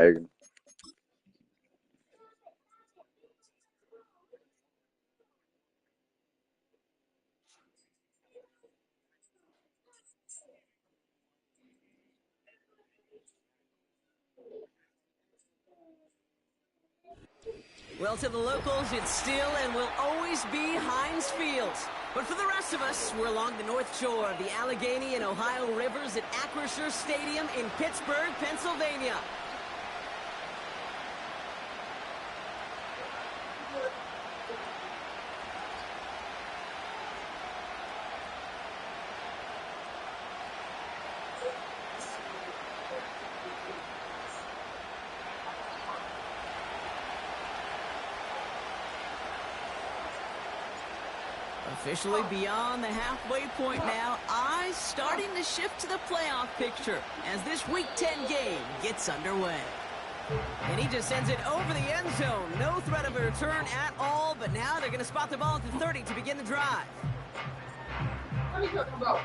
Like, Well, to the locals, it's still and will always be Heinz Field. But for the rest of us, we're along the north shore of the Allegheny and Ohio rivers at Acrisure Stadium in Pittsburgh, Pennsylvania. Officially beyond the halfway point now, eyes starting to shift to the playoff picture as this Week 10 game gets underway. And he just sends it over the end zone. No threat of a return at all, but now they're going to spot the ball at the 30 to begin the drive. What are you talking about?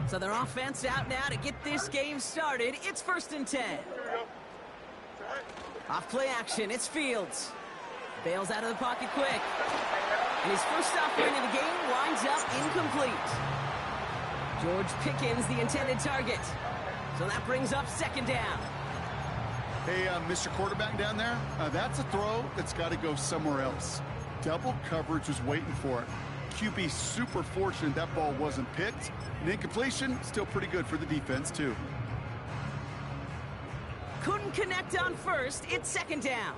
So their offense out now to get this game started. It's 1st and 10. Off play action, it's Fields. Bails out of the pocket quick. And his first offering of the game winds up incomplete. George Pickens, the intended target. So that brings up 2nd down. Hey, Mr. Quarterback down there, that's a throw that's got to go somewhere else. Double coverage was waiting for it. QB super fortunate that ball wasn't picked. An incompletion, still pretty good for the defense, too. Couldn't connect on first. It's 2nd down.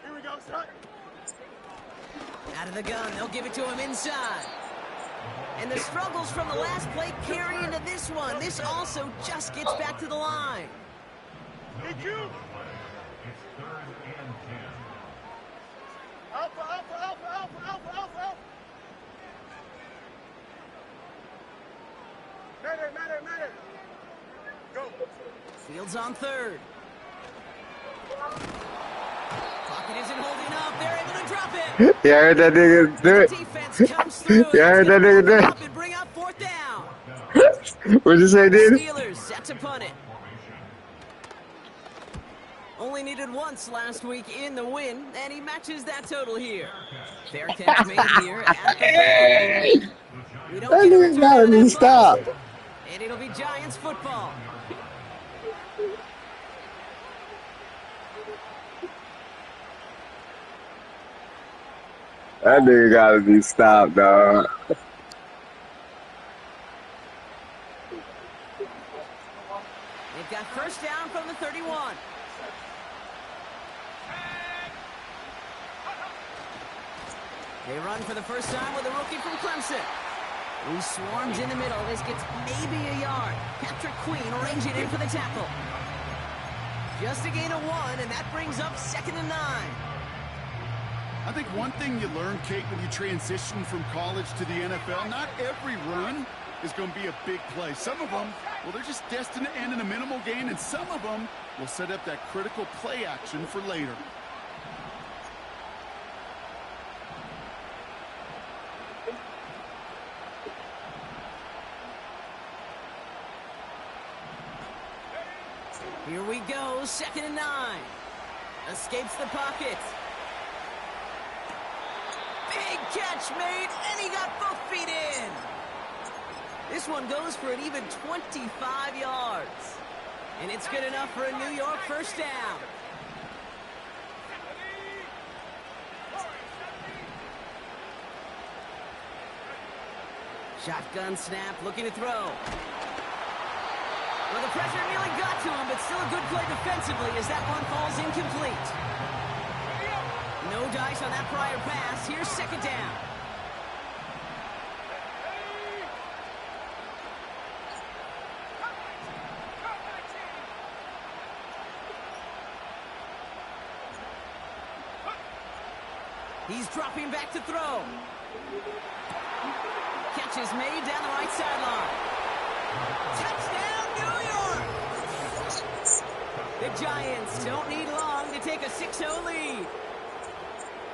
Here we go, son. Out of the gun, they'll give it to him inside. And the struggles from the last play carry into this one. This also just gets back to the line. Did you? Alpha, alpha, alpha, alpha, alpha, alpha. Matter. Go. Fields on 3rd. Pocket isn't holding up. They're able to drop it. yeah, I heard that nigga do it. Defense comes through. Yeah, I heard that nigga do Up and bring up 4th down. What'd you say, dude? Steelers set to punt it. Only needed once last week in the win, and he matches that total here. Fair catch made here at the 30. We don't That get a nigga return gotta on be that stopped. punt. And it'll be Giants football. That nigga gotta be stopped, dog. They've got 1st down from the 31. They run for the first time with a rookie from Clemson, who swarms in the middle. This gets maybe a yard. Patrick Queen arranging in for the tackle. Just a gain of 1, and that brings up 2nd and 9. I think one thing you learn, Kate, when you transition from college to the NFL, not every run is going to be a big play. Some of them, well, they're just destined to end in a minimal gain, and some of them will set up that critical play action for later. Here we go, 2nd and 9. Escapes the pocket. Big catch made, and he got both feet in. This one goes for an even 25 yards. And it's good enough for a New York 1st down. Shotgun snap, looking to throw. Well, the pressure nearly got to him, but still a good play defensively as that one falls incomplete. No dice on that prior pass. Here's 2nd down. He's dropping back to throw. Catch is made down the right sideline. Touchdown, New York! The Giants don't need long to take a 6-0 lead.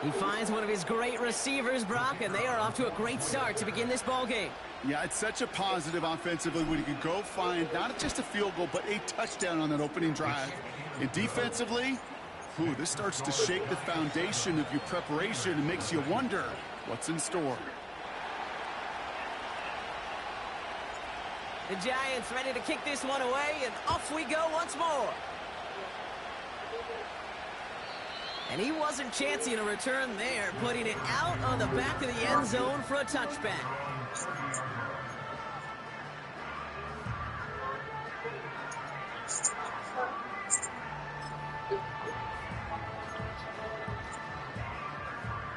He finds one of his great receivers, Brock, and they are off to a great start to begin this ballgame. Yeah, it's such a positive offensively when you can go find not just a field goal, but a touchdown on that opening drive. And defensively, this starts to shake the foundation of your preparation and makes you wonder what's in store. The Giants ready to kick this one away, and off we go once more. And he wasn't chancing a return there, putting it out on the back of the end zone for a touchback.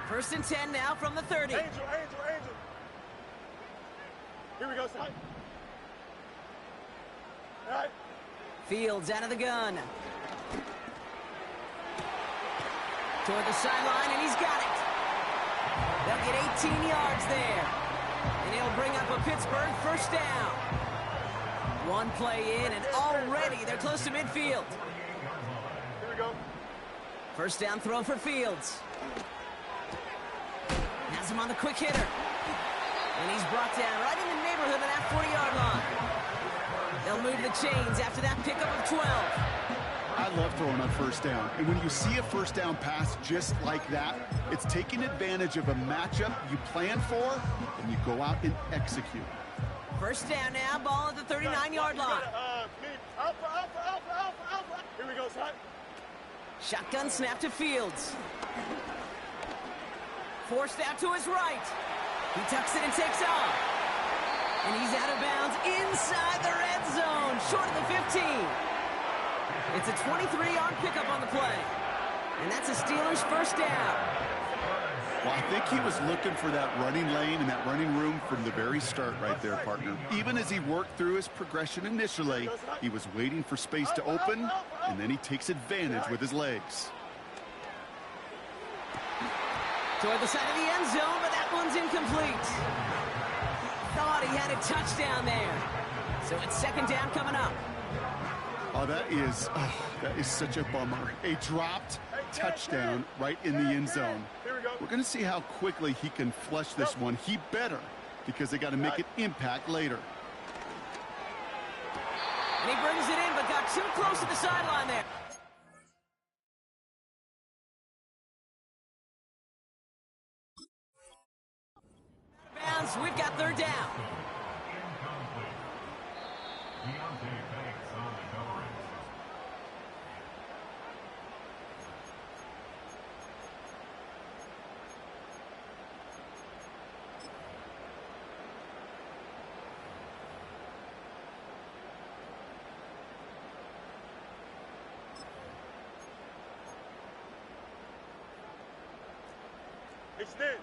First and 10 now from the 30. Angel. Here we go, son. All right. Fields out of the gun. Toward the sideline, and he's got it. They'll get 18 yards there. And he'll bring up a Pittsburgh first down. One play in, and already they're close to midfield. Here we go. First down throw for Fields. Has him on the quick hitter. And he's brought down right in the neighborhood of that 40-yard line. They'll move the chains after that pickup of 12. I love throwing on first down. And when you see a first down pass just like that, it's taking advantage of a matchup you plan for, and you go out and execute. First down now, ball at the 39-yard line. Alpha. Here we go, son. Shotgun snap to Fields. Forced out to his right. He tucks it and takes off. And he's out of bounds inside the red zone, short of the 15. It's a 23-yard pickup on the play. And that's a Steelers first down. Well, I think he was looking for that running lane and that running room from the very start right there, partner. Even as he worked through his progression initially, he was waiting for space to open, and then he takes advantage with his legs. Toward the side of the end zone, but that one's incomplete. Thought he had a touchdown there. So it's second down coming up. Oh, that is such a bummer. A dropped touchdown right in the end zone. We're going to see how quickly he can flush this one. He better, because they got to make an impact later. And he brings it in, but got too close to the sideline there. Bounds, we've got third down. Extend.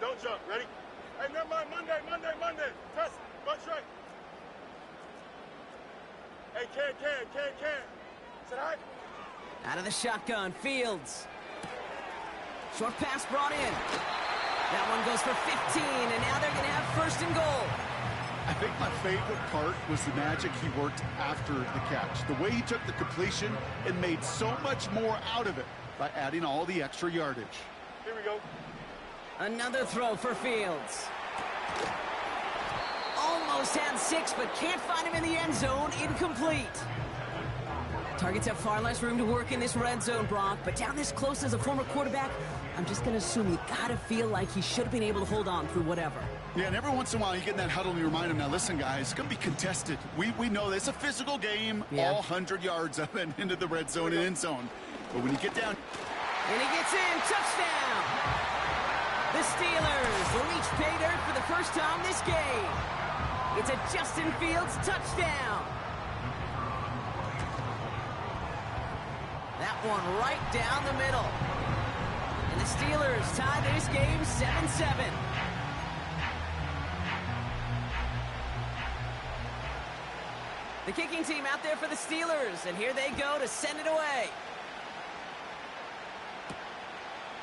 Don't jump. Ready? Hey, never mind. Monday. Test. Bunch right. Hey, can. Sit high. Out of the shotgun, Fields. Short pass brought in. That one goes for 15, and now they're going to have first and goal. I think my favorite part was the magic he worked after the catch. The way he took the completion and made so much more out of it by adding all the extra yardage. Here we go. Another throw for Fields. Almost had 6, but can't find him in the end zone. Incomplete. Targets have far less room to work in this red zone, Brock, but down this close as a former quarterback, I'm just going to assume you got to feel like he should have been able to hold on through whatever. Yeah, and every once in a while you get in that huddle and you remind him, now listen, guys, it's going to be contested. We know this. It's a physical game, all 100 yards up and into the red zone and end zone. But when you get down... And he gets in. Touchdown! The Steelers will each pay dirt for the first time this game. It's a Justin Fields touchdown. That one right down the middle. And the Steelers tie this game 7-7. The kicking team out there for the Steelers, and here they go to send it away.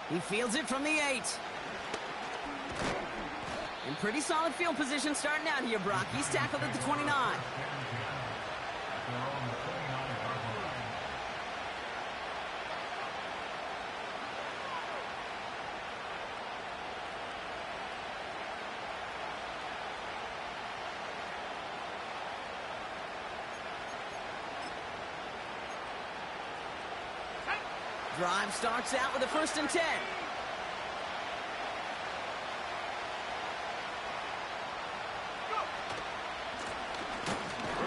He fields it from the 8. In pretty solid field position starting out here, Brock. He's tackled at the 29. Drive starts out with a 1st and 10.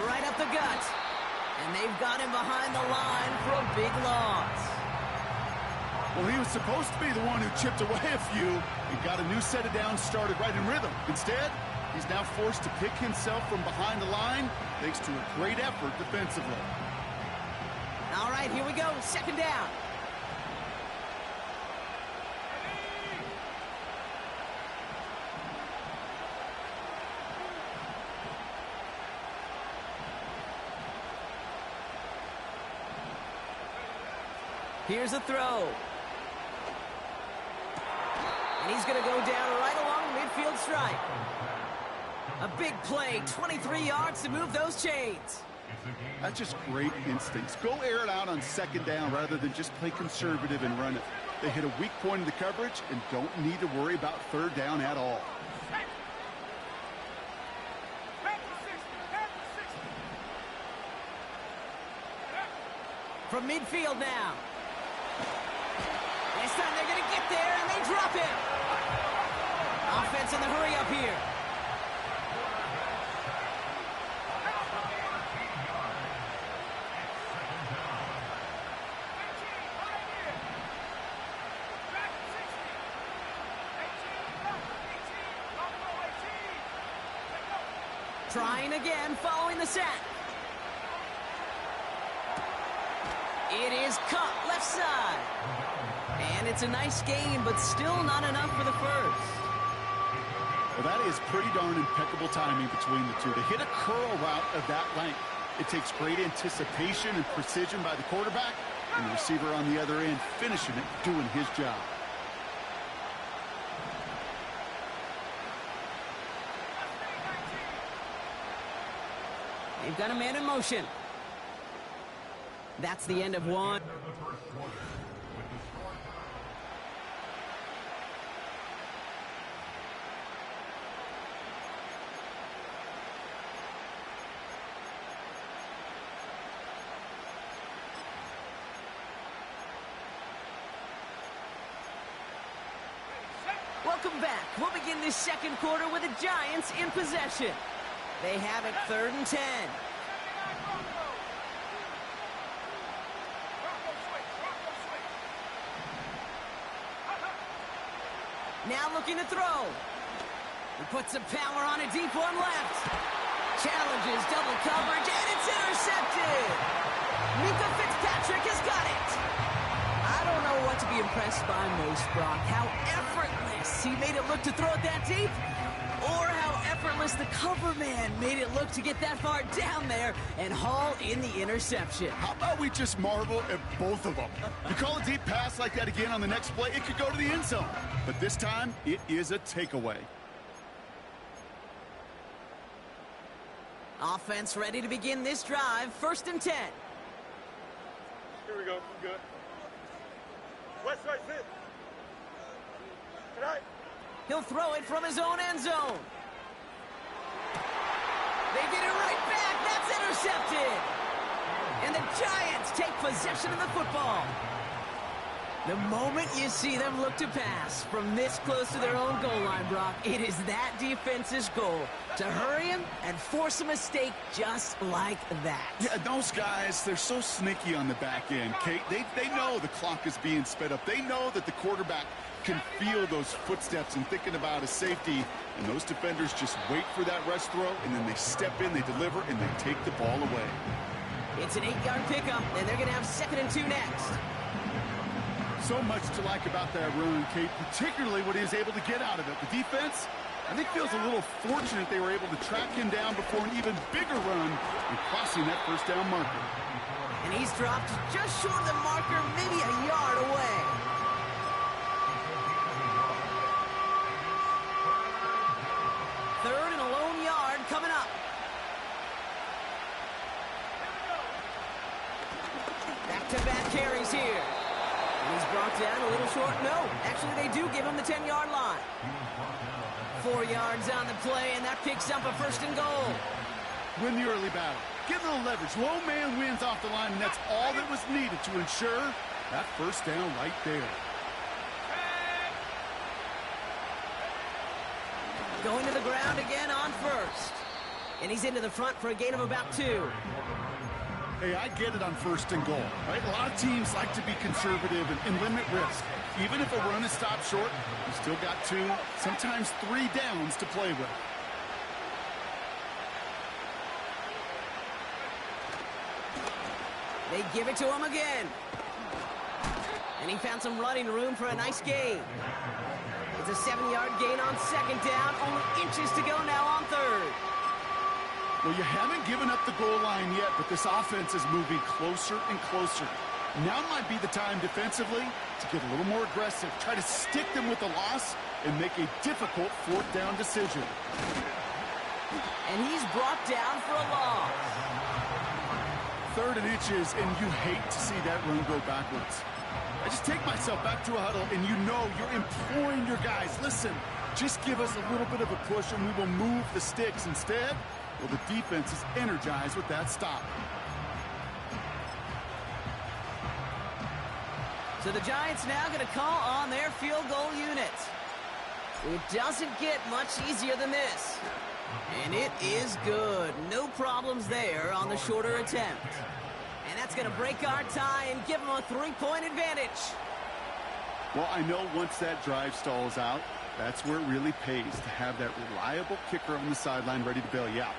Right up the gut. And they've got him behind the line for a big loss. Well, he was supposed to be the one who chipped away a few and got a new set of downs started right in rhythm. Instead, he's now forced to pick himself from behind the line thanks to a great effort defensively. All right, here we go. 2nd down. Here's a throw. And he's going to go down right along the midfield stripe. A big play, 23 yards to move those chains. That's just great instincts. Go air it out on 2nd down rather than just play conservative and run it. They hit a weak point in the coverage and don't need to worry about 3rd down at all. From midfield now. This time they're going to get there, and they drop him. Offense in the hurry up here. Trying again, following the sack. It is caught left side. And it's a nice gain, but still not enough for the 1st. Well, that is pretty darn impeccable timing between the two. To hit a curl route of that length, it takes great anticipation and precision by the quarterback, and the receiver on the other end finishing it, doing his job. They've got a man in motion. That's the end of one. Welcome back. We'll begin this 2nd quarter with the Giants in possession. They have it 3rd and 10. Now looking to throw. He puts some power on a deep one left. Challenges double coverage, and it's intercepted. Mika Fitzpatrick has got it. I don't know what to be impressed by most, Brock. How effortless he made it look to throw it that deep, or how effortless the cover man made it look to get that far down there and haul in the interception. How about we just marvel at both of them? You call a deep pass like that again on the next play, it could go to the end zone. But this time, it is a takeaway. Offense ready to begin this drive. 1st and 10. Here we go. Good. West side, sit. Tonight. He'll throw it from his own end zone. They get it right back. That's intercepted. And the Giants take possession of the football. The moment you see them look to pass from this close to their own goal line, Brock, it is that defense's goal to hurry him and force a mistake just like that. Yeah, those guys, they're so sneaky on the back end, Kate. They know the clock is being sped up. They know that the quarterback can feel those footsteps and thinking about his safety. And those defenders just wait for that rush throw, and then they step in, they deliver, and they take the ball away. It's an 8-yard pickup, and they're going to have 2nd and 2 next. So much to like about that run, Kate, particularly what he was able to get out of it. The defense, I think, feels a little fortunate they were able to track him down before an even bigger run and crossing that 1st down marker. And he's dropped just short of the marker, maybe a yard away. Back-to-back carries here. And he's brought down a little short. No, actually they do give him the 10-yard line. 4 yards on the play, and that picks up a 1st and goal. Win the early battle. Get a little leverage. Low man wins off the line, and that's all that was needed to ensure that 1st down right there. Going to the ground again on 1st. And he's into the front for a gain of about 2. Hey, I get it on 1st and goal, right? A lot of teams like to be conservative and limit risk. Even if a run is stopped short, you still got 2, sometimes 3 downs to play with. They give it to him again. And he found some running room for a nice gain. It's a 7-yard gain on 2nd down. Only inches to go now on 3rd. Well, you haven't given up the goal line yet, but this offense is moving closer and closer. Now might be the time defensively to get a little more aggressive. Try to stick them with the loss and make a difficult 4th down decision. And he's brought down for a loss. 3rd and inches, and you hate to see that run go backwards. I just take myself back to a huddle, and you know you're imploring your guys, listen, just give us a little bit of a push, and we will move the sticks. Instead, well, the defense is energized with that stop. So the Giants now going to call on their field goal unit. It doesn't get much easier than this. And it is good. No problems there on the shorter attempt. And that's going to break our tie and give them a 3-point advantage. Well, I know once that drive stalls out, that's where it really pays to have that reliable kicker on the sideline ready to bail you out.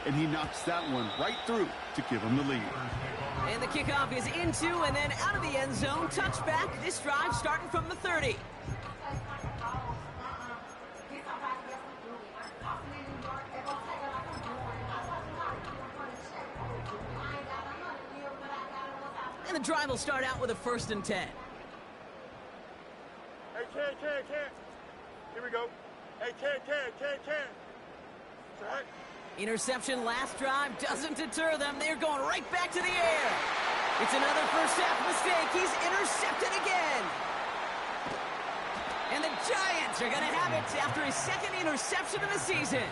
And he knocks that one right through to give him the lead. And the kickoff is into and then out of the end zone. Touchback. This drive starting from the 30. And the drive will start out with a 1st and 10. Hey, Ken. Here we go. Hey, Ken. Track. Interception last drive doesn't deter them. They're going right back to the air. It's another first half mistake. He's intercepted again. And the Giants are going to have it after his 2nd interception of the season.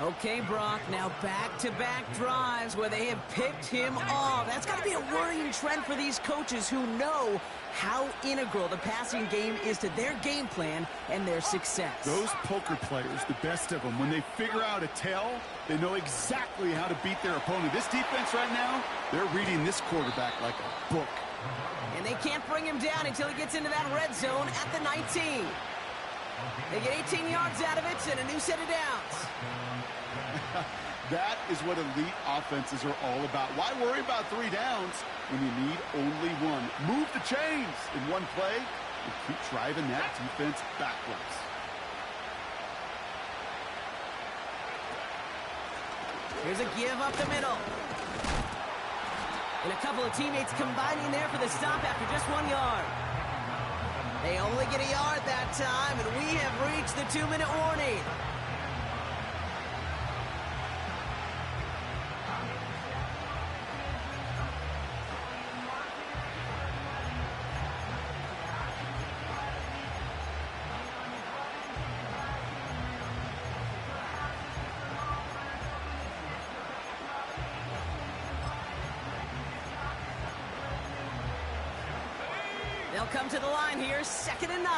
Okay, Brock, now back-to-back drives where they have picked him off. That's got to be a worrying trend for these coaches who know how integral the passing game is to their game plan and their success. Those poker players, the best of them, when they figure out a tell, they know exactly how to beat their opponent. This defense right now, they're reading this quarterback like a book. And they can't bring him down until he gets into that red zone at the 19. They get 18 yards out of it and a new set of downs. That is what elite offenses are all about. Why worry about 3 downs when you need only 1? Move the chains in one play and keep driving that defense backwards. Here's a give up the middle. And a couple of teammates combining there for the stop after just 1 yard. They only get a yard that time, and we have reached the 2-minute warning. They'll come to the line here, 2nd and 9.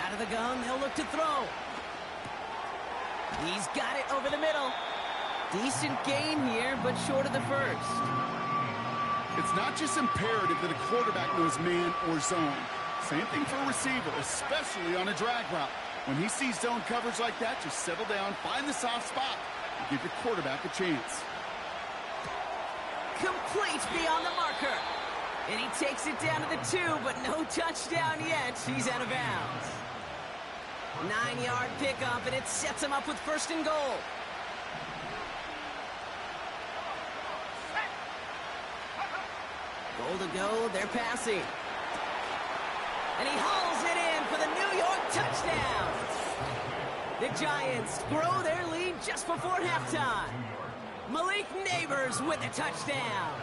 Out of the gun, they'll look to throw. He's got it over the middle. Decent gain here, but short of the first. It's not just imperative that a quarterback knows man or zone. Same thing for a receiver, especially on a drag route. When he sees zone coverage like that, just settle down, find the soft spot, and give your quarterback a chance. Complete beyond the marker. And he takes it down to the 2, but no touchdown yet. He's out of bounds. 9-yard pickup, and it sets him up with 1st and goal. Goal to go, they're passing. And he hauls it in for the New York touchdown. The Giants grow their lead just before halftime. Malik Neighbors with a touchdown.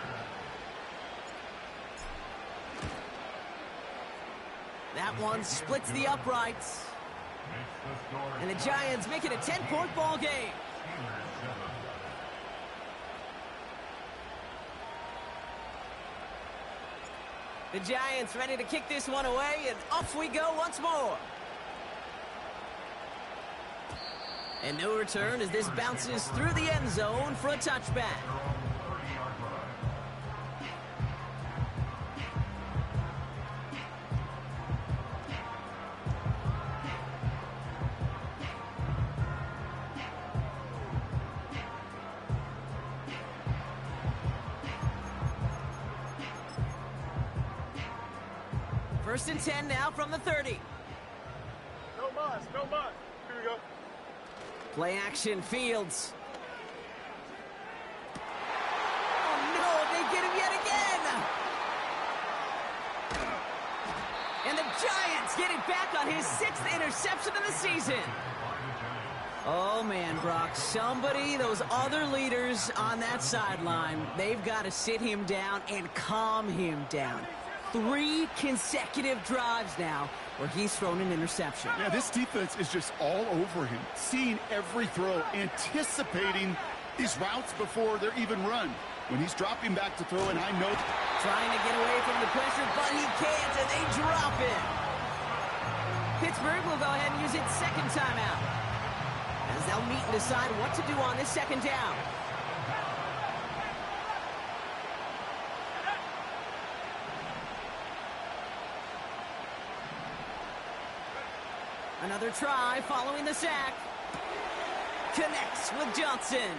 That one splits the uprights. And the Giants make it a 10-point ball game. The Giants ready to kick this one away, and off we go once more. And no return as this bounces through the end zone for a touchback. First and 10 now from the 30. No mas, no mas. Here we go. Play action, Fields. Oh no, they get him yet again! And the Giants get it back on his 6th interception of the season. Oh man, Brock, those other leaders on that sideline, they've got to sit him down and calm him down. 3 consecutive drives now where he's thrown an interception. Yeah, this defense is just all over him, seeing every throw, anticipating these routes before they're even run. When he's dropping back to throw, and I know... Trying to get away from the pressure, but he can't, and they drop it. Pittsburgh will go ahead and use its second timeout, as they'll meet and decide what to do on this second down. Another try following the sack. Connects with Johnson.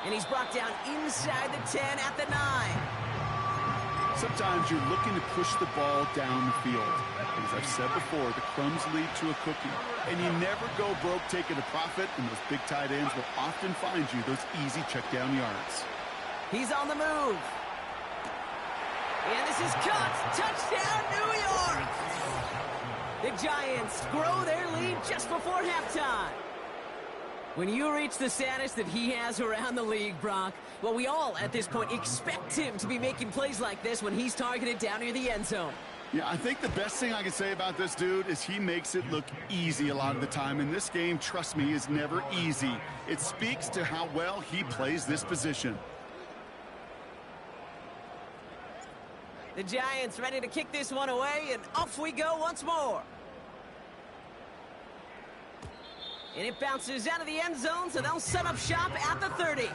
And he's brought down inside the 10 at the 9. Sometimes you're looking to push the ball down the field. As I've said before, the crumbs lead to a cookie. And you never go broke taking a profit, and those big tight ends will often find you those easy check down yards. He's on the move. And this is caught. Touchdown, New York! The Giants grow their lead just before halftime. When you reach the status that he has around the league, Brock, well, we all at this point expect him to be making plays like this when he's targeted down near the end zone. Yeah, I think the best thing I can say about this dude is he makes it look easy a lot of the time. And this game, trust me, is never easy. It speaks to how well he plays this position. The Giants ready to kick this one away, and off we go once more. And it bounces out of the end zone, so they'll set up shop at the 30.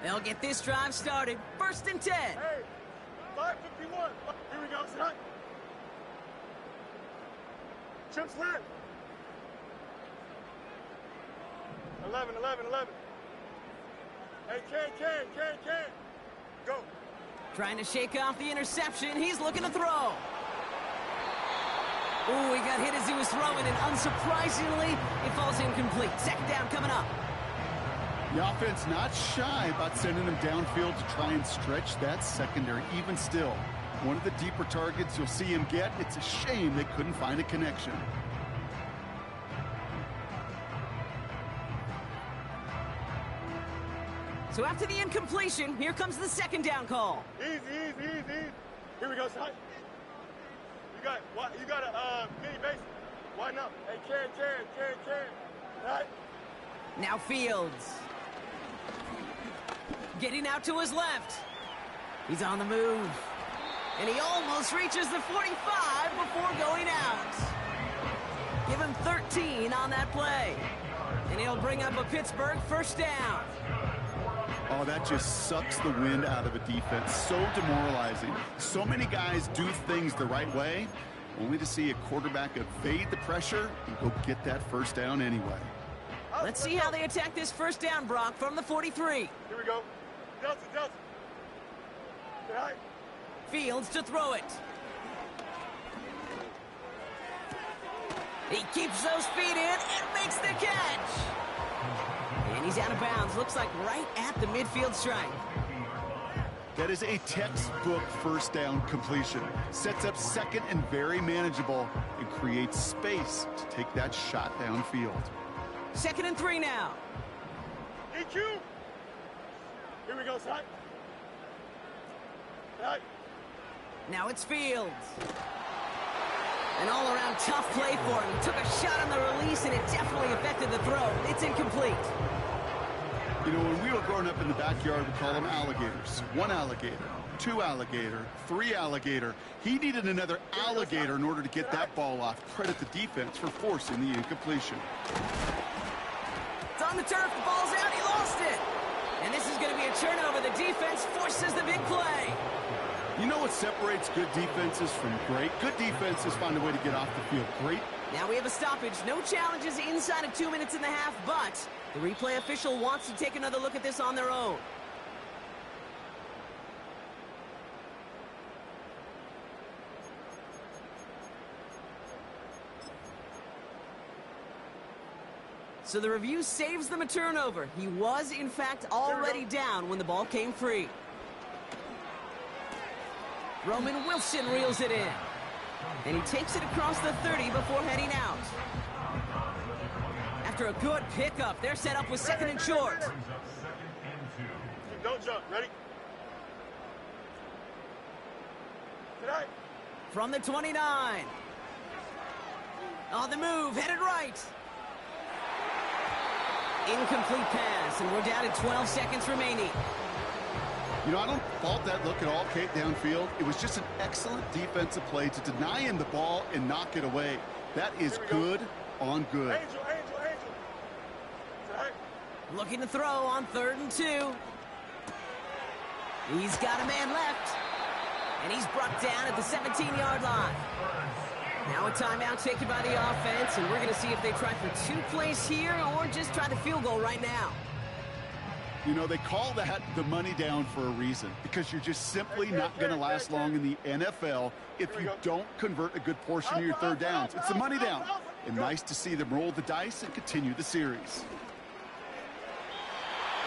They'll get this drive started. First and 10. Hey, 5:51. Here we go, son. Chips lit. 11. Hey, can. Go. Trying to shake off the interception. He's looking to throw. Ooh, he got hit as he was throwing, and unsurprisingly, it falls incomplete. Second down coming up. The offense not shy about sending him downfield to try and stretch that secondary. Even still, one of the deeper targets you'll see him get. It's a shame they couldn't find a connection. So after the incompletion, here comes the second down call. Easy. Here we go, son. You got a mini base. Why not? Hey, can. Right? Now Fields. Getting out to his left. He's on the move. And he almost reaches the 45 before going out. Give him 13 on that play. And he'll bring up a Pittsburgh first down. Oh, that just sucks the wind out of a defense. So demoralizing. So many guys do things the right way, only to see a quarterback evade the pressure and go get that first down anyway. Let's see how they attack this first down, Brock, from the 43. Here we go. Delta. Right. Fields to throw it. He keeps those feet in and makes the catch. And he's out of bounds. Looks like right at the midfield stripe. That is a textbook first down completion. Sets up second and very manageable and creates space to take that shot downfield. 2nd and 3 now. EQ. Here we go, Side. Side. Now it's Fields. An all-around tough play for him. He took a shot on the release, and it definitely affected the throw. It's incomplete. You know, when we were growing up in the backyard, we call them alligators. 1 alligator, 2 alligator, 3 alligator. He needed another alligator in order to get that ball off. Credit the defense for forcing the incompletion. It's on the turf. The ball's out. He lost it. And this is going to be a turnover. The defense forces the big play. You know what separates good defenses from great? Good defenses find a way to get off the field. Great. Now we have a stoppage. No challenges inside of 2 minutes and a half, but the replay official wants to take another look at this on their own. So the review saves them a turnover. He was, in fact, already down when the ball came free. Roman Wilson reels it in. And he takes it across the 30 before heading out. After a good pickup, they're set up with 2nd and short. Don't jump. Ready? Tonight. From the 29. On the move, headed right. Incomplete pass, and we're down to 12 seconds remaining. You know, I don't fault that look at all, Kate, downfield. It was just an excellent defensive play to deny him the ball and knock it away. That is good on good. Angel. Tonight. Looking to throw on 3rd and 2. He's got a man left. And he's brought down at the 17-yard line. Now a timeout taken by the offense, and we're going to see if they try for 2 plays here or just try the field goal right now. You know, they call that the money down for a reason, because you're just simply not going to last long in the NFL if you don't convert a good portion of your 3rd downs. It's the money down. And nice to see them roll the dice and continue the series.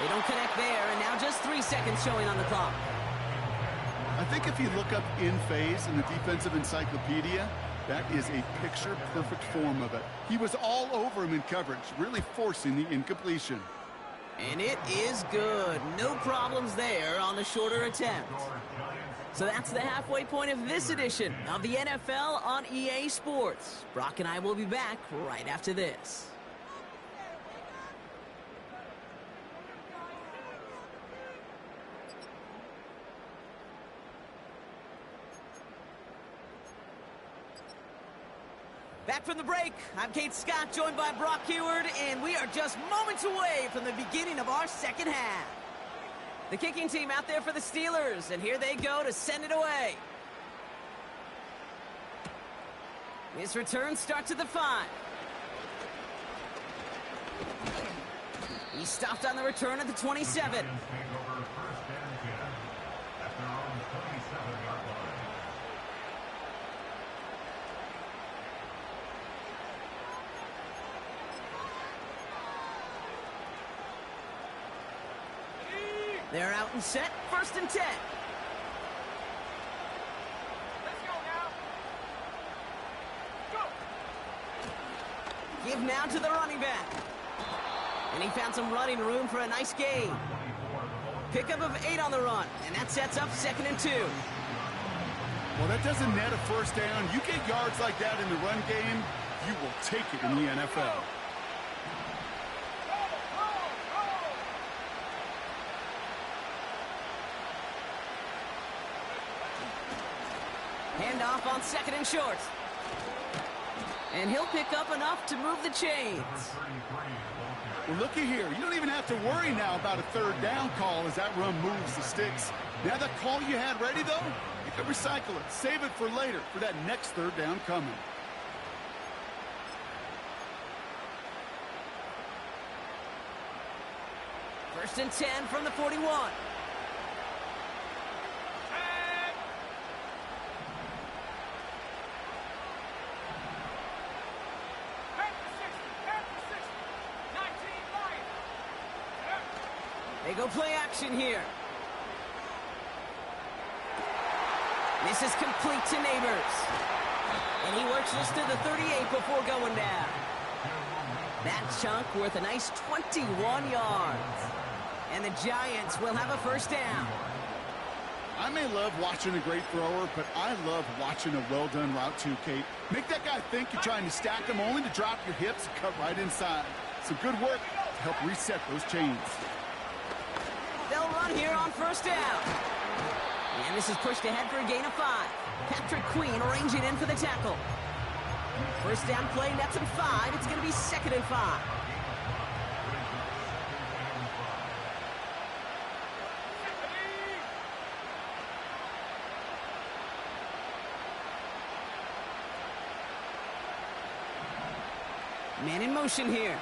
They don't connect there, and now just 3 seconds showing on the clock. I think if you look up in phase in the defensive encyclopedia, that is a picture-perfect form of it. He was all over him in coverage, really forcing the incompletion. And it is good. No problems there on the shorter attempt. So that's the halfway point of this edition of the NFL on EA Sports. Brock and I will be back right after this. Back from the break, I'm Kate Scott, joined by Brock Heward, and we are just moments away from the beginning of our second half. The kicking team out there for the Steelers, and here they go to send it away. This return starts at the 5. He stopped on the return at the 27. They're out and set, 1st and 10. Let's go now. Go. Give now to the running back. And he found some running room for a nice gain. Pickup of 8 on the run, and that sets up 2nd and 2. Well, that doesn't net a 1st down. You get yards like that in the run game, you will take it in the NFL. Handoff on 2nd and short. And he'll pick up enough to move the chains. Well, looky here. You don't even have to worry now about a 3rd down call as that run moves the sticks. Now that call you had ready, though, you can recycle it. Save it for later for that next 3rd down coming. First and 10 from the 41. They go play action here. This is complete to Neighbors. And he works this to the 38 before going down. That chunk worth a nice 21 yards. And the Giants will have a first down. I may love watching a great thrower, but I love watching a well-done route too, Kate. Make that guy think you're trying to stack him only to drop your hips and cut right inside. Some good work to help reset those chains. They'll run here on first down. And this is pushed ahead for a gain of 5. Patrick Queen arranging in for the tackle. First down play, nets him 5. It's going to be 2nd and 5. Man in motion here.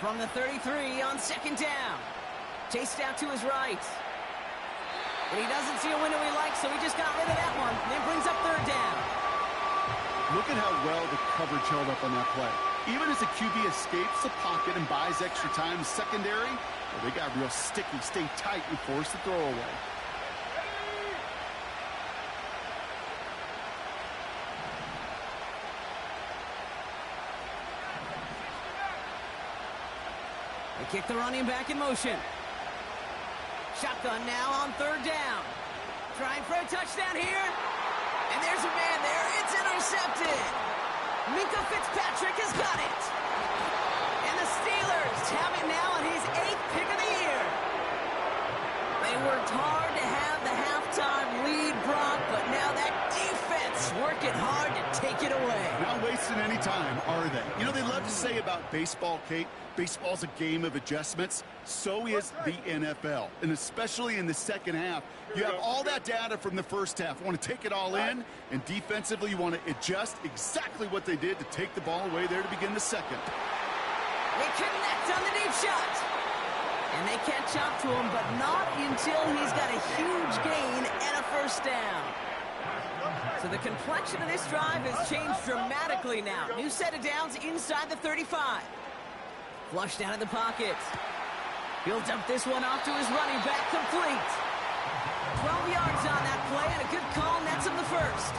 From the 33 on 2nd down. Chased out to his right. But he doesn't see a window he likes, so he just got rid of that one. And then brings up 3rd down. Look at how well the coverage held up on that play. Even as the QB escapes the pocket and buys extra time in secondary, well, they got real sticky, stay tight, and force the throw away. They kick the running back in motion. Shotgun now on 3rd down. Trying for a touchdown here. And there's a man there. It's intercepted. Minkah Fitzpatrick has got it. And the Steelers have it now on his 8th pick of the year. They worked hard to have the halftime lead, Brock, but now that defense working hard to take it away. Not wasting any time, are they? You know, they love to say about baseball, Kate, baseball's a game of adjustments. So is the NFL, and especially in the second half. You have all that data from the first half. You want to take it all in, and defensively you want to adjust exactly what they did to take the ball away there to begin the second. They connect on the deep shot. And they catch up to him, but not until he's got a huge gain and a first down. So the complexion of this drive has changed dramatically now. New set of downs inside the 35. Flushed out of the pocket. He'll dump this one off to his running back, complete. 12 yards on that play, and a good call nets him the first.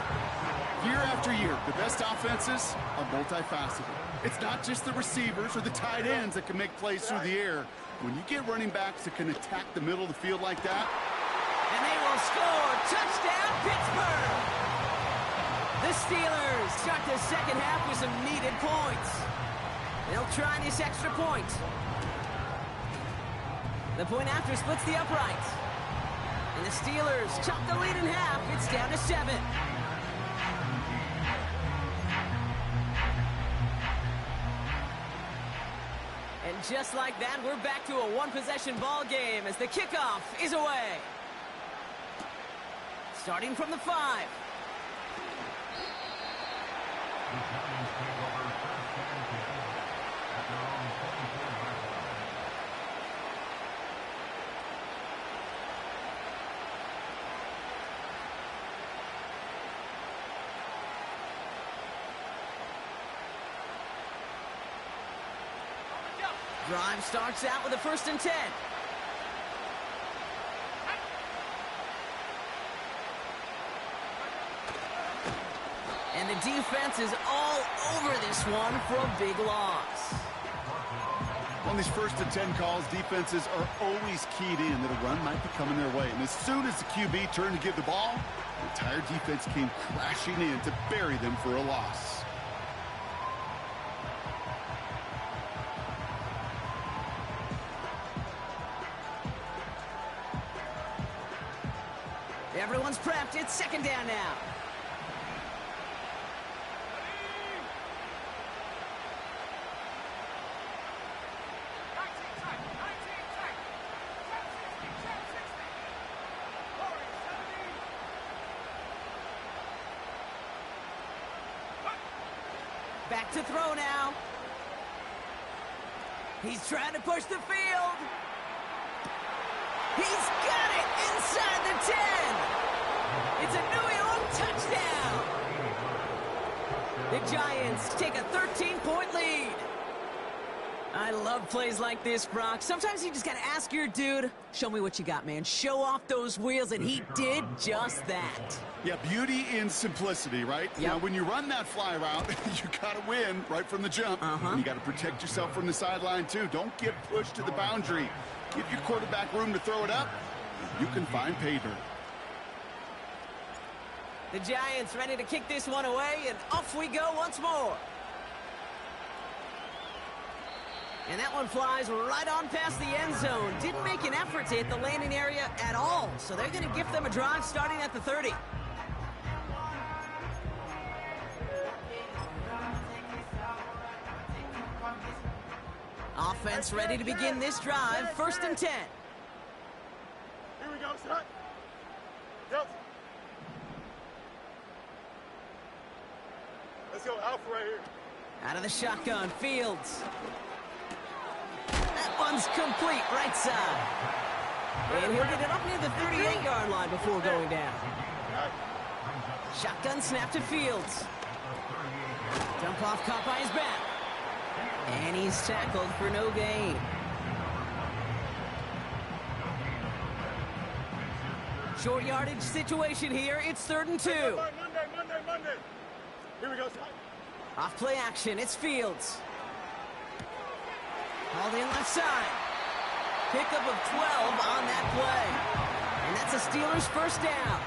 Year after year, the best offenses are multifaceted. It's not just the receivers or the tight ends that can make plays through the air. When you get running backs that can attack the middle of the field like that, and they will score. Touchdown, Pittsburgh! The Steelers start the second half with some needed points. They'll try this extra point. The point after splits the upright. And the Steelers chop the lead in half. It's down to 7. And just like that, we're back to a one-possession ball game as the kickoff is away. Starting from the 5. Drive starts out with a 1st and 10. And the defense is all over this one for a big loss. on these 1st and 10 calls, defenses are always keyed in that a run might be coming their way. And as soon as the QB turned to give the ball, the entire defense came crashing in to bury them for a loss. Everyone's prepped. It's 2nd down now. Back to throw now. He's trying to push the field. He's got it inside the 10. It's a New York touchdown. The Giants take a 13-point lead. I love plays like this, Brock. Sometimes you just got to ask your dude, show me what you got, man. Show off those wheels, and he did just that. Yeah, beauty in simplicity, right? Yep. Now, when you run that fly route, you got to win right from the jump. And you got to protect yourself from the sideline, too. Don't get pushed to the boundary. Give your quarterback room to throw it up, and you can find pay dirt. The Giants ready to kick this one away, and off we go once more. And that one flies right on past the end zone. Didn't make an effort to hit the landing area at all, so they're going to give them a drive starting at the 30. Offense ready to begin this drive, 1st and 10. Here we go, son. Yep. Let's go Alpha right here. Out of the shotgun, Fields. That one's complete, right side. And he'll get it up near the 38-yard line before going down. Shotgun snap to Fields. Dump off caught by his back. And he's tackled for no gain. Short yardage situation here. It's 3rd and 2. Monday. Here we go, son. Off play action. It's Fields. Hauled in left side. Pickup of 12 on that play. And that's a Steelers 1st down.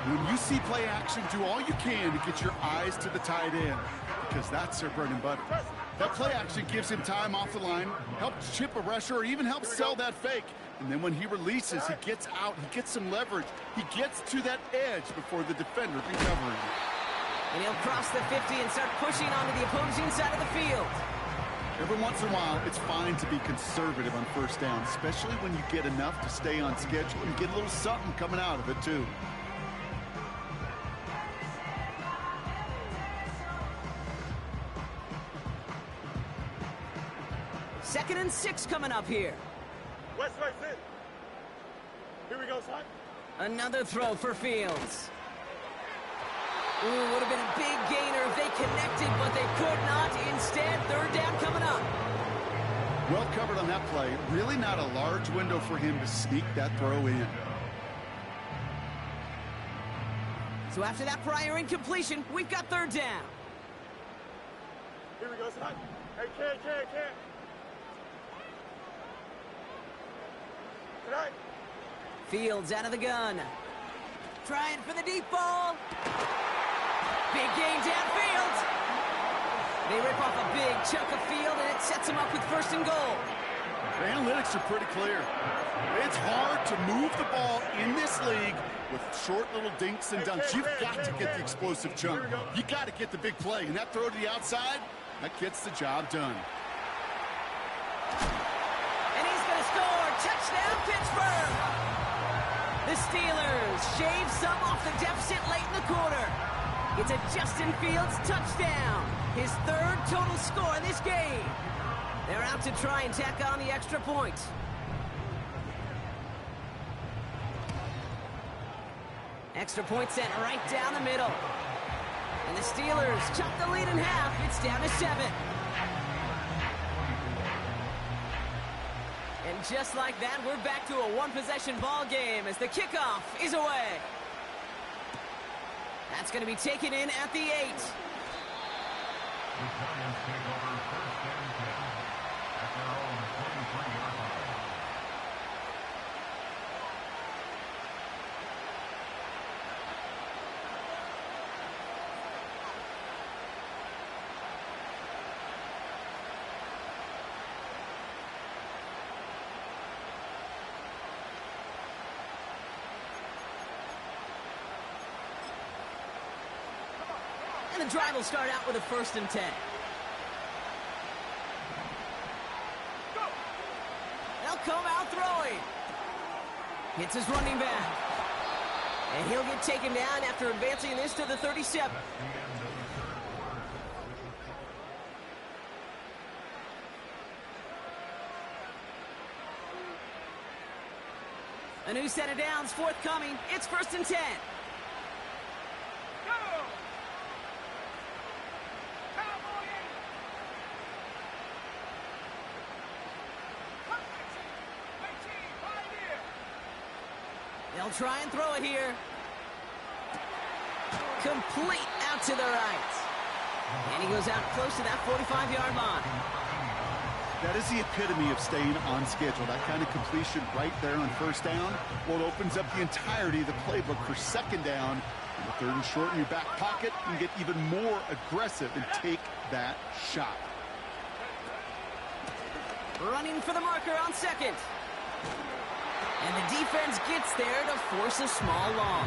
When you see play action, do all you can to get your eyes to the tight end, because that's their bread and butter. That play action gives him time off the line, helps chip a rusher, or even helps sell that fake. And then when he releases, he gets out, he gets some leverage. He gets to that edge before the defender can cover him. And he'll cross the 50 and start pushing onto the opposing side of the field. Every once in a while, it's fine to be conservative on 1st down, especially when you get enough to stay on schedule and get a little something coming out of it, too. Second and 6 coming up here. West right in. Here we go, son. Another throw for Fields. Ooh, would have been a big gainer if they connected, but they could not. Instead, 3rd down coming up. Well covered on that play. Really not a large window for him to sneak that throw in. So after that prior incompletion, we've got 3rd down. Here we go, son. Hey, Ken. Tonight. Fields out of the gun. Trying for the deep ball. Big gain downfield. They rip off a big chunk of field, and it sets them up with 1st and goal. The analytics are pretty clear. It's hard to move the ball in this league with short little dinks and dunks. You've got to get the explosive chunk. You got to get the big play, and that throw to the outside, that gets the job done. And he's going to score. Touchdown, Pittsburgh. The Steelers shave some off the deficit late in the quarter. It's a Justin Fields touchdown, his 3rd total score in this game. They're out to try and tack on the extra point. Extra point sent right down the middle. And the Steelers chop the lead in half. It's down to 7. And just like that, we're back to a one-possession ball game as the kickoff is away. That's going to be taken in at the 8. And the drive will start out with a 1st and 10. They'll come out throwing. Hits his running back. And he'll get taken down after advancing this to the 37. A new set of downs forthcoming. It's 1st and 10. They'll try and throw it here. Complete out to the right. And he goes out close to that 45-yard line. That is the epitome of staying on schedule. That kind of completion right there on first down. Well, it opens up the entirety of the playbook for second down. And the third and short in your back pocket, you can get even more aggressive and take that shot. Running for the marker on second. And the defense gets there to force a small loss.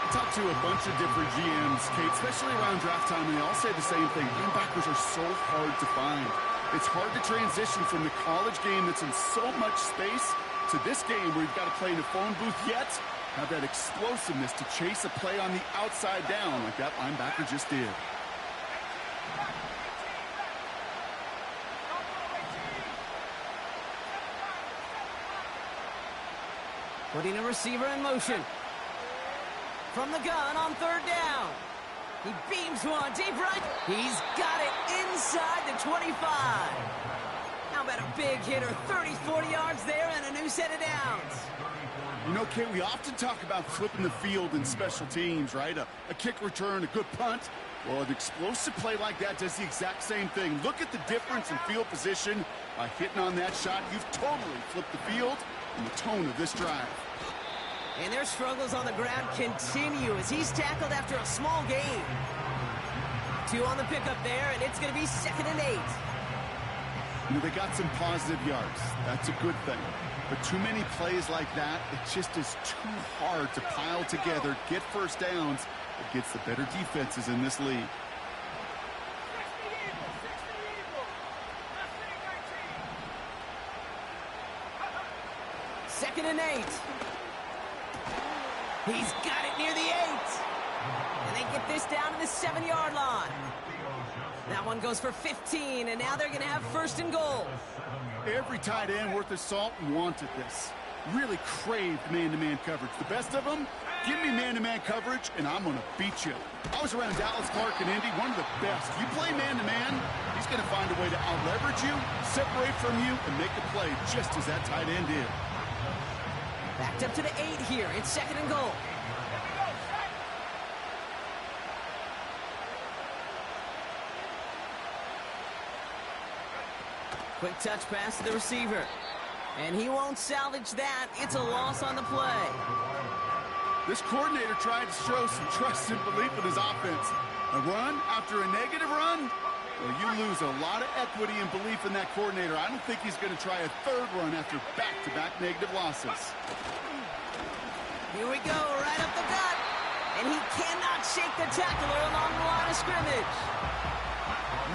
I talked to a bunch of different GMs, Kate, especially around draft time, and they all say the same thing. Linebackers are so hard to find. It's hard to transition from the college game that's in so much space to this game where you've got to play in a phone booth, yet have that explosiveness to chase a play on the outside down like that linebacker just did. Putting a receiver in motion. From the gun on third down. He beams one deep right. He's got it inside the 25. How about a big hitter, 30, 40 yards there and a new set of downs. You know, Kate, we often talk about flipping the field in special teams, right? A kick return, a good punt. Well, an explosive play like that does the exact same thing. Look at the difference in field position. By hitting on that shot, you've totally flipped the field and the tone of this drive. And their struggles on the ground continue as he's tackled after a small gain. 2 on the pickup there, and it's going to be 2nd and 8. You know, they got some positive yards. That's a good thing. But too many plays like that, it just is too hard to pile together, get first downs against the better defenses in this league. Second and 8. He's got it near the 8. And they get this down to the 7-yard line. That one goes for 15, and now they're going to have 1st and goal. Every tight end worth his salt wanted this. Really craved man-to-man coverage. The best of them, give me man-to-man coverage, and I'm going to beat you. I was around Dallas Clark and Indy, one of the best. You play man-to-man, he's going to find a way to out-leverage you, separate from you, and make a play just as that tight end did. Backed up to the 8 here. It's 2nd and goal. Quick touch pass to the receiver. And he won't salvage that. It's a loss on the play. This coordinator tried to show some trust and belief in his offense. A run after a negative run? Well, you lose a lot of equity and belief in that coordinator. I don't think he's going to try a 3rd run after back-to-back negative losses. Here we go, right up the gut. And he cannot shake the tackler along the line of scrimmage.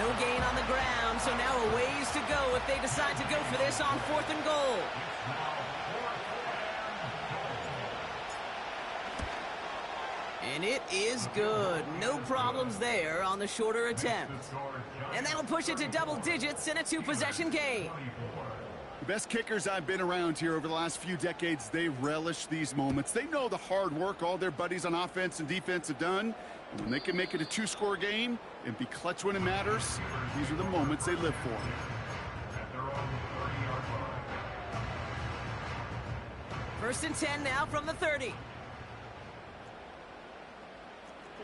No gain on the ground, so now a ways to go if they decide to go for this on 4th and goal. And it is good. No problems there on the shorter attempt. And that'll push it to double digits in a 2-possession game. The best kickers I've been around here over the last few decades, they relish these moments. They know the hard work all their buddies on offense and defense have done. And when they can make it a 2-score game and be clutch when it matters, these are the moments they live for. First and 10 now from the 30.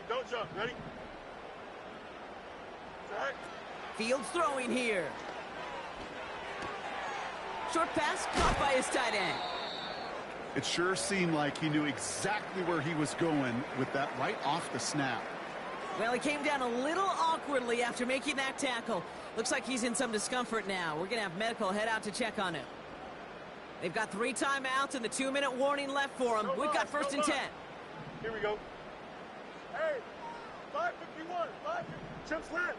Don't jump. Ready? Right. Fields throwing here. Short pass caught by his tight end. It sure seemed like he knew exactly where he was going with that right off the snap. Well, he came down a little awkwardly after making that tackle. Looks like he's in some discomfort now. We're going to have medical head out to check on him. They've got 3 timeouts and the 2-minute warning left for him. We've got 1st and 10. Here we go. Hey, 5:51, 5. Chip slant.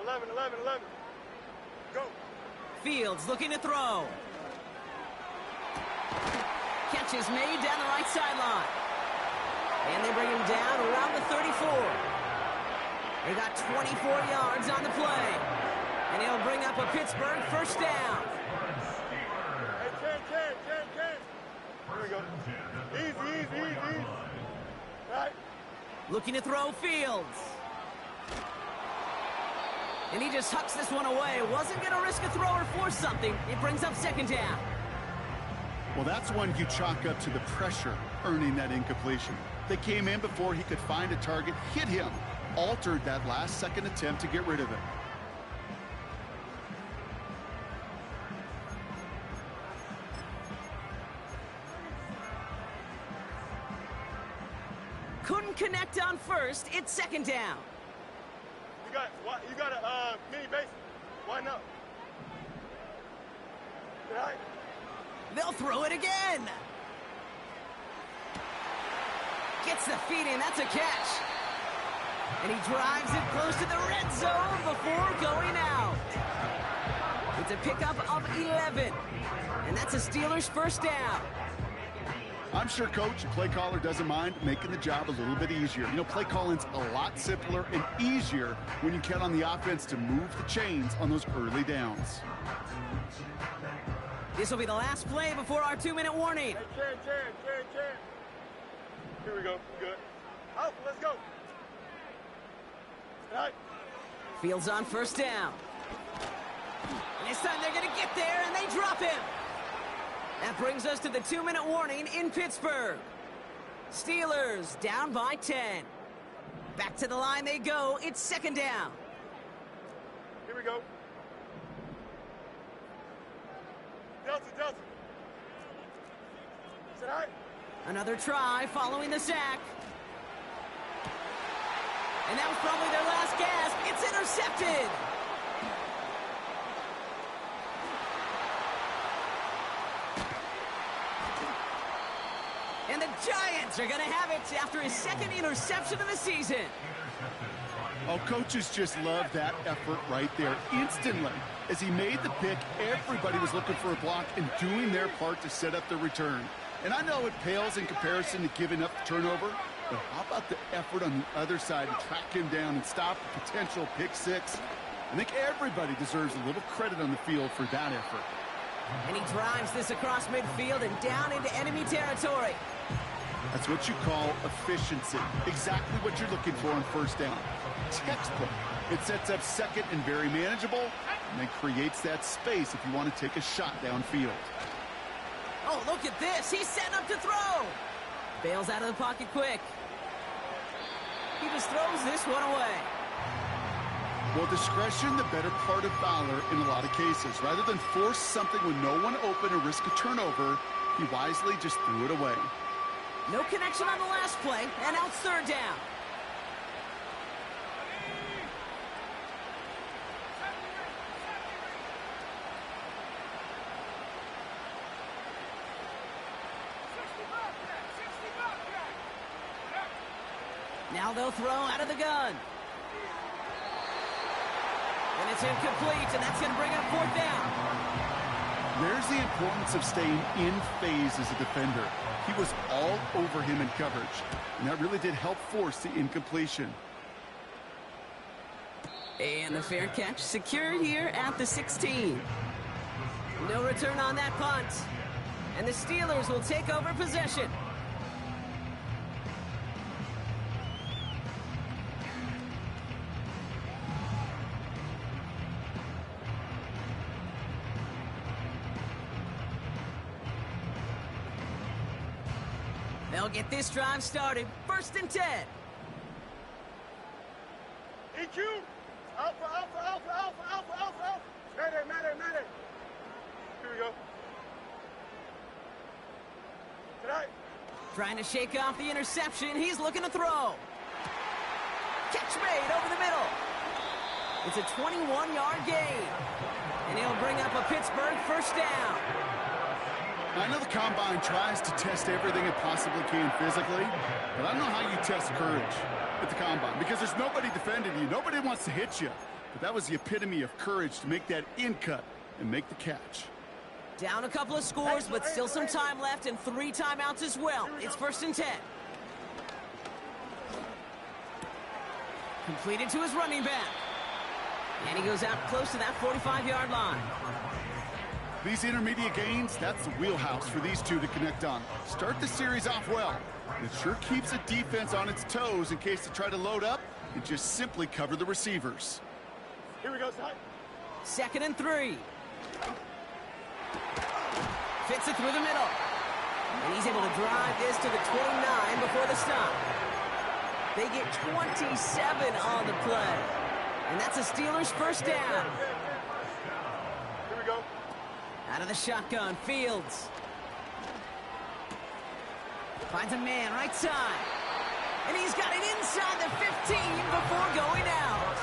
11. Go. Fields looking to throw. Catch is made down the right sideline. And they bring him down around the 34. They got 24 yards on the play. And he'll bring up a Pittsburgh 1st down. Hey, 10. Here we go. Easy. Right. Looking to throw Fields. And he just hucks this one away. Wasn't going to risk a throw or force something. It brings up 2nd down. Well, that's one you chalk up to the pressure earning that incompletion. They came in before he could find a target, hit him, altered that last-second attempt to get rid of it. Couldn't connect on first. It's second down. You got a mini base. Why not? Right. They'll throw it again. Gets the feet in. That's a catch. And he drives it close to the red zone before going out. It's a pickup of 11. And that's a Steelers first down. I'm sure coach and play caller doesn't mind making the job a little bit easier. You know, play calling's a lot simpler and easier when you count on the offense to move the chains on those early downs. This will be the last play before our 2-minute warning. Hey, Chan. Here we go. Good. Alpha, let's go. Right. Fields on first down. And this time they're going to get there, and they drop him. That brings us to the 2-minute warning in Pittsburgh. Steelers down by 10. Back to the line they go. It's second down. Here we go. Delta. Sit high. Another try following the sack. And that was probably their last gasp. It's intercepted. And the Giants are going to have it after his second interception of the season. Oh, coaches just love that effort right there. Instantly, as he made the pick, everybody was looking for a block and doing their part to set up the return. And I know it pales in comparison to giving up the turnover, but how about the effort on the other side to track him down and stop a potential pick six? I think everybody deserves a little credit on the field for that effort. And he drives this across midfield and down into enemy territory. That's what you call efficiency. Exactly what you're looking for on first down. Textbook. It sets up second and very manageable, and then creates that space if you want to take a shot downfield. Oh, look at this. He's setting up to throw. Bails out of the pocket quick. He just throws this one away. Well, discretion, the better part of valor in a lot of cases. Rather than force something with no one open or risk a turnover, he wisely just threw it away. No connection on the last play, and now it's third down. Now they'll throw out of the gun. And it's incomplete, and that's going to bring up fourth down. There's the importance of staying in phase as a defender. He was all over him in coverage, and that really did help force the incompletion. And the fair catch secured here at the 16. No return on that punt. And the Steelers will take over possession. They'll get this drive started. First and 10. EQ. Alpha. Mayday. Here we go. Tonight. Trying to shake off the interception. He's looking to throw. Catch made over the middle. It's a 21-yard gain. And he'll bring up a Pittsburgh first down. I know the Combine tries to test everything it possibly can physically, but I don't know how you test courage at the Combine because there's nobody defending you. Nobody wants to hit you. But that was the epitome of courage to make that in cut and make the catch. Down a couple of scores, but still some time left and 3 timeouts as well. It's first and 10. Completed to his running back. And he goes out close to that 45-yard line. These intermediate gains, that's the wheelhouse for these two to connect on. Start the series off well. It sure keeps the defense on its toes in case they try to load up and just simply cover the receivers. Here we go, son. Second and 3. Fits it through the middle. And he's able to drive this to the 29 before the stop. They get 27 on the play. And that's a Steelers first down. Here we go. Out of the shotgun, Fields. Finds a man, right side. And he's got it inside the 15 before going out.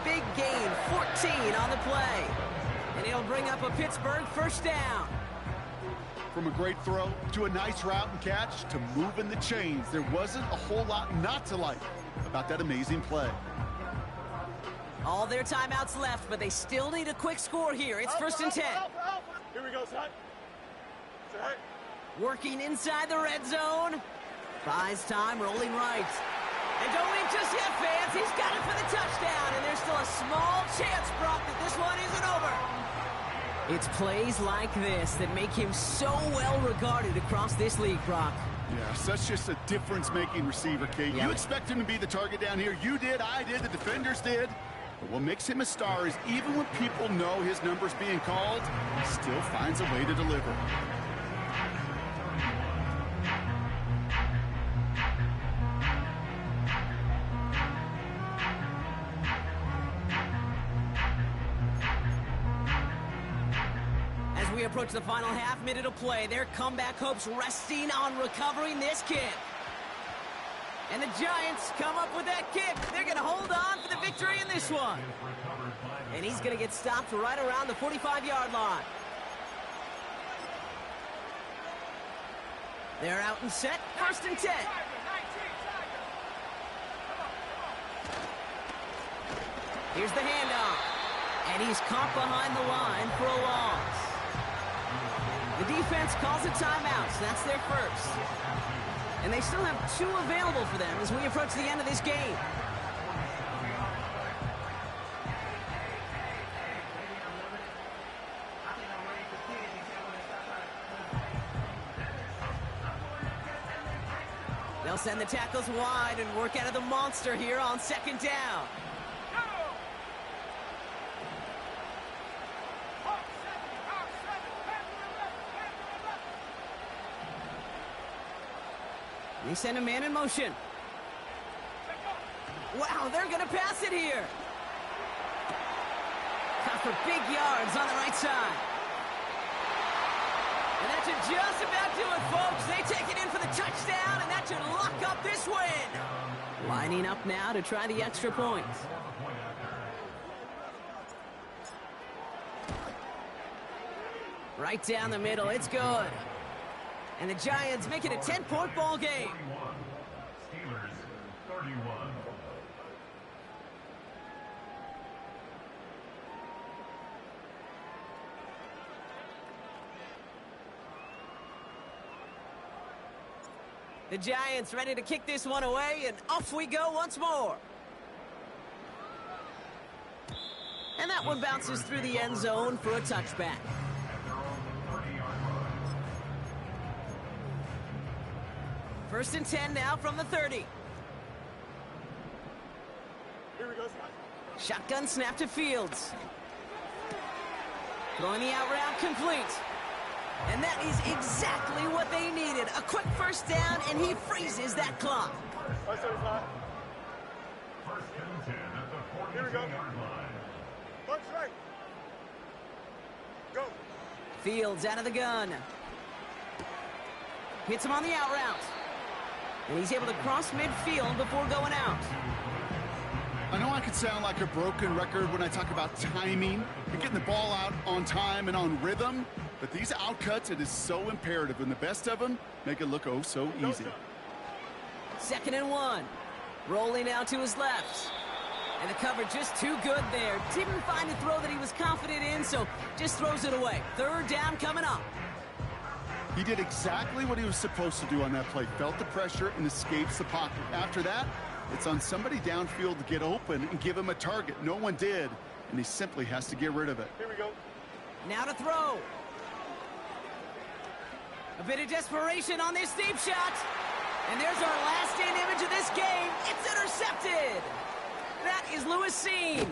Big gain, 14 on the play. And he'll bring up a Pittsburgh first down. From a great throw to a nice route and catch to moving the chains, there wasn't a whole lot not to like about that amazing play. All their timeouts left, but they still need a quick score here. It's first and 10. Here we go, set. Set. Working inside the red zone. Buys time, rolling right. And don't leave just yet, fans. He's got it for the touchdown, and there's still a small chance, Brock, that this one isn't over. It's plays like this that make him so well regarded across this league, Brock. Yeah, such just a difference-making receiver, Kate. Yeah. You expect him to be the target down here. You did, I did, the defenders did. But what makes him a star is even when people know his number's being called, he still finds a way to deliver. As we approach the final half-minute of play, their comeback hopes resting on recovering this kick. And the Giants come up with that kick. They're going to hold on for the victory in this one. And he's going to get stopped right around the 45-yard line. They're out and set. First and 10. Here's the handoff. And he's caught behind the line for a loss. The defense calls a timeout, so that's their first. And they still have 2 available for them as we approach the end of this game. They'll send the tackles wide and work out of the monster here on second down. They send a man in motion. Wow, they're going to pass it here. Cut for big yards on the right side. And that should just about do it, folks. They take it in for the touchdown, and that should lock up this win. Lining up now to try the extra point. Right down the middle, it's good. And the Giants make it a 10-point ball game. Steelers 31. The Giants ready to kick this one away, and off we go once more. And that one bounces through the end zone for a touchback. First and 10 now from the 30. Here we go, Scott. Shotgun snap to Fields. Throwing the out route complete. And that is exactly what they needed. A quick first down, and he freezes that clock. 575. First and 10 at the Here we go. 42-yard line. March right. Go. Fields out of the gun. Hits him on the out route. And he's able to cross midfield before going out. I know I could sound like a broken record when I talk about timing and getting the ball out on time and on rhythm, but these outcuts, it is so imperative, and the best of them make it look oh so easy. Second and 1. Rolling out to his left. And the cover just too good there. Didn't find a throw that he was confident in, so just throws it away. Third down coming up. He did exactly what he was supposed to do on that play. Felt the pressure and escapes the pocket. After that, it's on somebody downfield to get open and give him a target. No one did, and he simply has to get rid of it. Here we go. Now to throw. A bit of desperation on this deep shot. And there's our last-in image of this game. It's intercepted. That is Lewis Seen.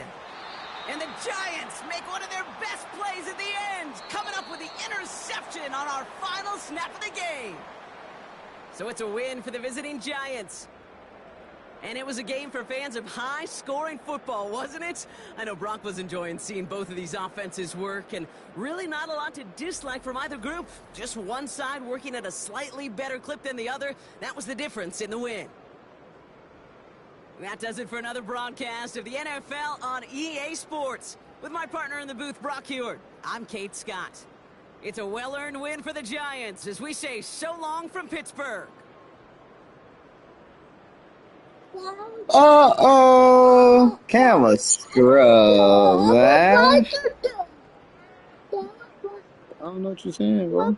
And the Giants make one of their best plays at the end, coming up with the interception question on our final snap of the game. So it's a win for the visiting Giants. And it was a game for fans of high-scoring football, wasn't it? I know Brock was enjoying seeing both of these offenses work, and really not a lot to dislike from either group. Just one side working at a slightly better clip than the other. That was the difference in the win. That does it for another broadcast of the NFL on EA Sports. With my partner in the booth, Brock Heward, I'm Kate Scott. It's a well-earned win for the Giants as we say so long from Pittsburgh. Uh-oh. Camera scrub, man. I don't know what you're saying, bro.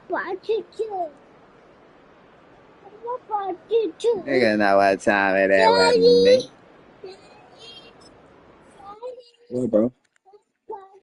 Nigga know what time it is, wasn't it? What, bro?